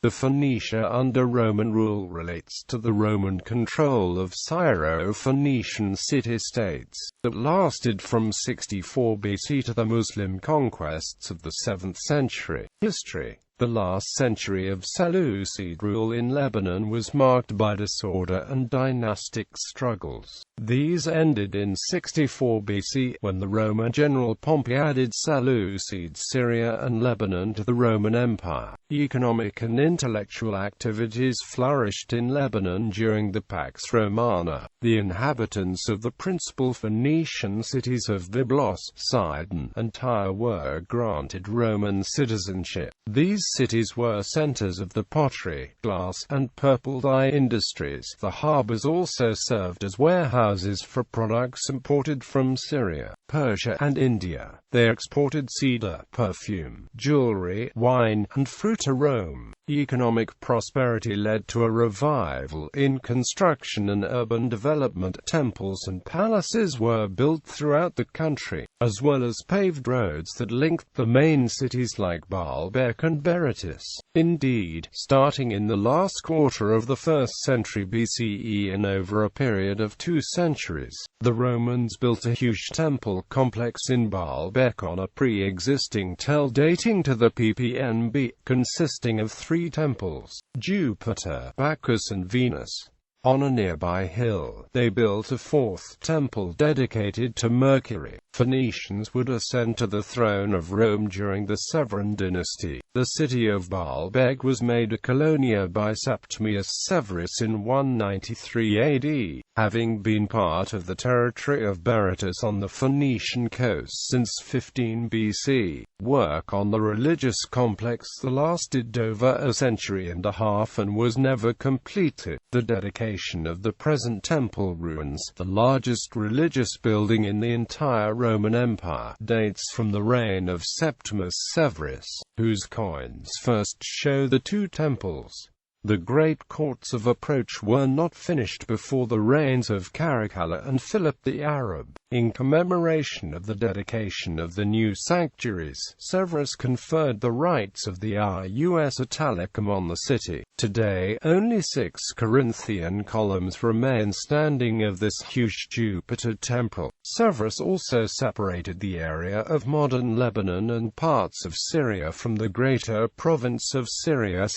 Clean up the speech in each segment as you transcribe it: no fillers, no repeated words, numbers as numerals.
The Phoenicia under Roman rule relates to the Roman control of Syro-Phoenician city-states, that lasted from 64 BC to the Muslim conquests of the 7th century. History. The last century of Seleucid rule in Lebanon was marked by disorder and dynastic struggles. These ended in 64 BC, when the Roman general Pompey added Seleucid Syria and Lebanon to the Roman Empire. Economic and intellectual activities flourished in Lebanon during the Pax Romana. The inhabitants of the principal Phoenician cities of Byblos, Sidon, and Tyre were granted Roman citizenship. These cities were centers of the pottery, glass, and purple dye industries. The harbors also served as warehouses for products imported from Syria, Persia, and India. They exported cedar, perfume, jewelry, wine, and fruit to Rome. Economic prosperity led to a revival in construction and urban development. Temples and palaces were built throughout the country, as well as paved roads that linked the main cities like Baalbek and Berytus. Indeed, starting in the last quarter of the 1st century BCE and over a period of 2 centuries, the Romans built a huge temple complex in Baalbek on a pre-existing tel dating to the ppnb, consisting of 3 temples: Jupiter, Bacchus and Venus. On a nearby hill, they built a 4th temple dedicated to Mercury. Phoenicians would ascend to the throne of Rome during the Severan dynasty. The city of Baalbek was made a colonia by Septimius Severus in 193 AD, having been part of the territory of Berytus on the Phoenician coast since 15 BC. Work on the religious complex lasted over a century and a half and was never completed. The dedication of the present temple ruins, the largest religious building in the entire Roman Empire, dates from the reign of Septimius Severus, whose coins first show the 2 temples. The great courts of approach were not finished before the reigns of Caracalla and Philip the Arab. In commemoration of the dedication of the new sanctuaries, Severus conferred the rights of the Ius Italicum on the city. Today, only 6 Corinthian columns remain standing of this huge Jupiter temple. Severus also separated the area of modern Lebanon and parts of Syria from the greater province of Syria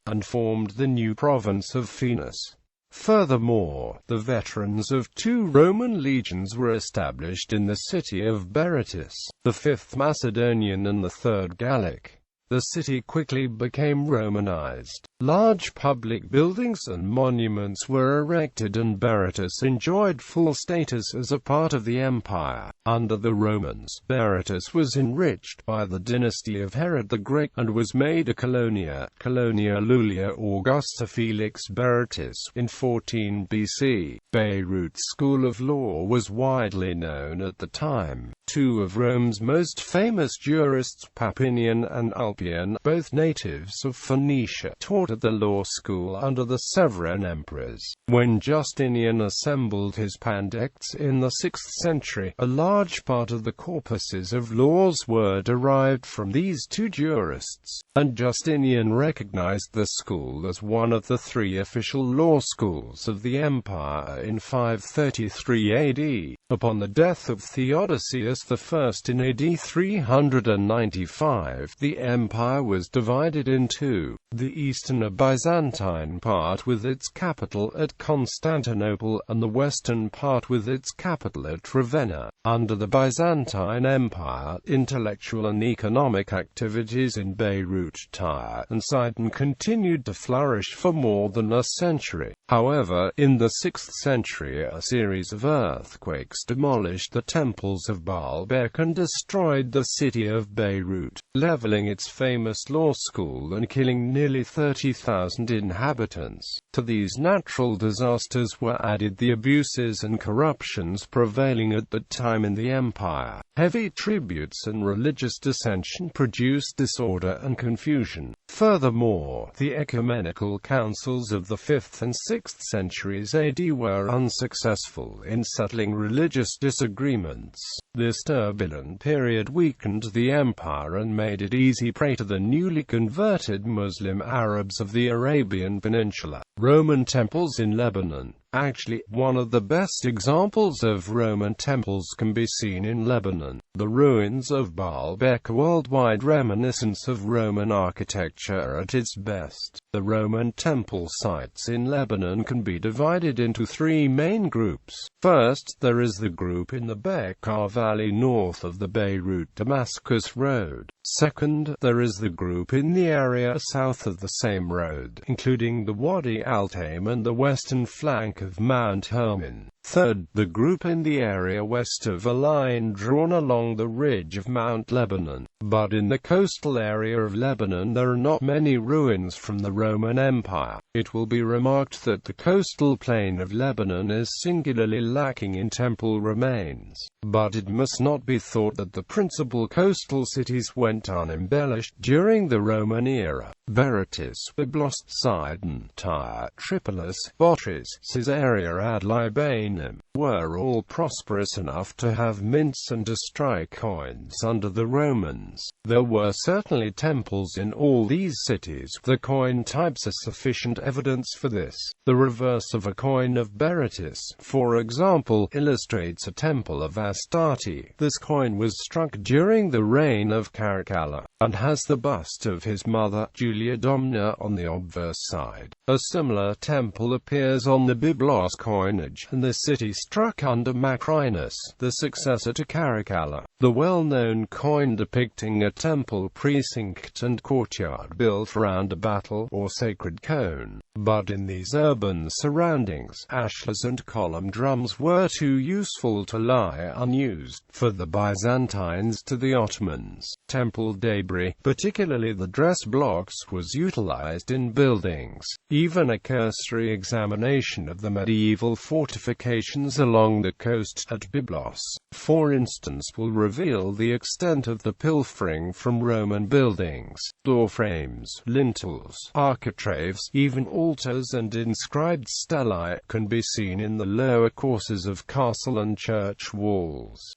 and formed the new province of Phoenicia. Furthermore, the veterans of 2 Roman legions were established in the city of Berytus, the 5th Macedonian and the 3rd Gallic. The city quickly became Romanized. Large public buildings and monuments were erected and Berytus enjoyed full status as a part of the empire. Under the Romans, Berytus was enriched by the dynasty of Herod the Great, and was made a colonia Lulia Augusta Felix Berytus, in 14 BC. Beirut's school of law was widely known at the time. 2 of Rome's most famous jurists, Papinian and Ulpian, both natives of Phoenicia, taught at the law school under the Severan emperors. When Justinian assembled his pandects in the 6th century, a large part of the corpuses of laws were derived from these 2 jurists, and Justinian recognized the school as one of the 3 official law schools of the empire in 533 AD. Upon the death of Theodosius I in AD 395, the empire was divided in 2, the eastern or Byzantine part with its capital at Constantinople, and the western part with its capital at Ravenna. Under the Byzantine Empire, intellectual and economic activities in Beirut, Tyre, and Sidon continued to flourish for more than a century. However, in the 6th century a series of earthquakes demolished the temples of Baalbek and destroyed the city of Beirut, leveling its famous law school and killing nearly 30,000 inhabitants. To these natural disasters were added the abuses and corruptions prevailing at the time in the empire. Heavy tributes and religious dissension produced disorder and confusion. Furthermore, the ecumenical councils of the 5th and 6th centuries AD were unsuccessful in settling religious disagreements. This turbulent period weakened the empire and made it easy prey to the newly converted Muslim Arabs of the Arabian Peninsula. Roman temples in Lebanon. Actually, one of the best examples of Roman temples can be seen in Lebanon. The ruins of Baalbek, a worldwide reminiscence of Roman architecture at its best. The Roman temple sites in Lebanon can be divided into three main groups. First, there is the group in the Bekaa Valley north of the Beirut-Damascus road. Second, there is the group in the area south of the same road, including the Wadi al-Taim and the western flank of Mount Hermon. Third, the group in the area west of a line drawn along the ridge of Mount Lebanon. But in the coastal area of Lebanon there are not many ruins from the Roman Empire. It will be remarked that the coastal plain of Lebanon is singularly lacking in temple remains. But it must not be thought that the principal coastal cities went unembellished during the Roman era. Berytus, Byblos, Sidon, Tyre, Tripolis, Botris, Caesarea ad Libanum, were all prosperous enough to have mints and to strike coins under the Romans. There were certainly temples in all these cities. The coin types are sufficient evidence for this. The reverse of a coin of Berytus, for example, illustrates a temple of Astarte. This coin was struck during the reign of Caracalla, and has the bust of his mother, Julia Domna, on the obverse side. A similar temple appears on the Byblos coinage, and the city struck under Macrinus, the successor to Caracalla. The well-known coin depicting a temple precinct and courtyard built around a battle or sacred cone. But in these urban surroundings, ashlars and column drums were too useful to lie unused. For the Byzantines to the Ottomans, temple debris, particularly the dress blocks, was utilized in buildings. Even a cursory examination of the medieval fortifications along the coast at Byblos, for instance, will reveal the extent of the pilfering from Roman buildings. Door frames, lintels, architraves, even altars and inscribed stelae can be seen in the lower courses of castle and church walls.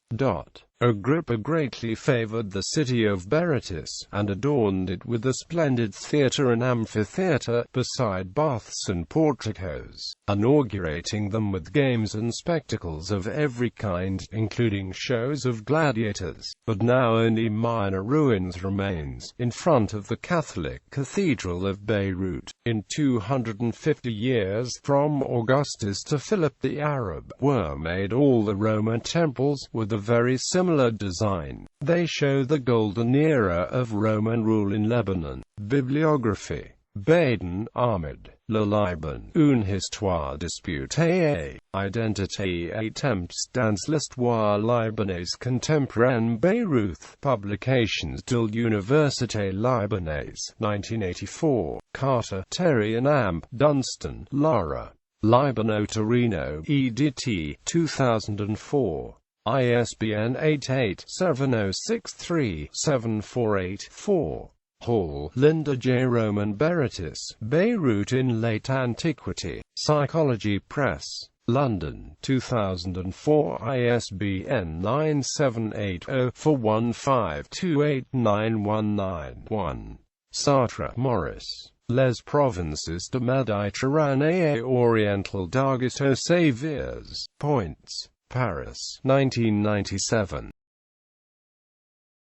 Agrippa greatly favored the city of Berytus, and adorned it with a splendid theatre and amphitheatre, beside baths and porticos, inaugurating them with games and spectacles of every kind, including shows of gladiators. But now only minor ruins remains, in front of the Catholic Cathedral of Beirut. In 250 years, from Augustus to Philip the Arab, were made all the Roman temples, with a very similar design. They show the golden era of Roman rule in Lebanon. Bibliography. Baden, Ahmed. Le Liban, une histoire disputée. Identité et temps dans l'histoire libanaise contemporaine. Beyrouth. Publications de l'Université libanaise. 1984. Carter, Terry and Amp. Dunstan, Lara. Libano Torino, EDT, 2004. ISBN 88-7063-748-4. Hall, Linda J. Roman Berytus, Beirut in Late Antiquity. Psychology Press. London, 2004. ISBN 978-0-415-28919-1. Sartre, Maurice. Les Provinces de Méditerranée et Orientale d'Augusto Saviers. Points. Paris, 1997.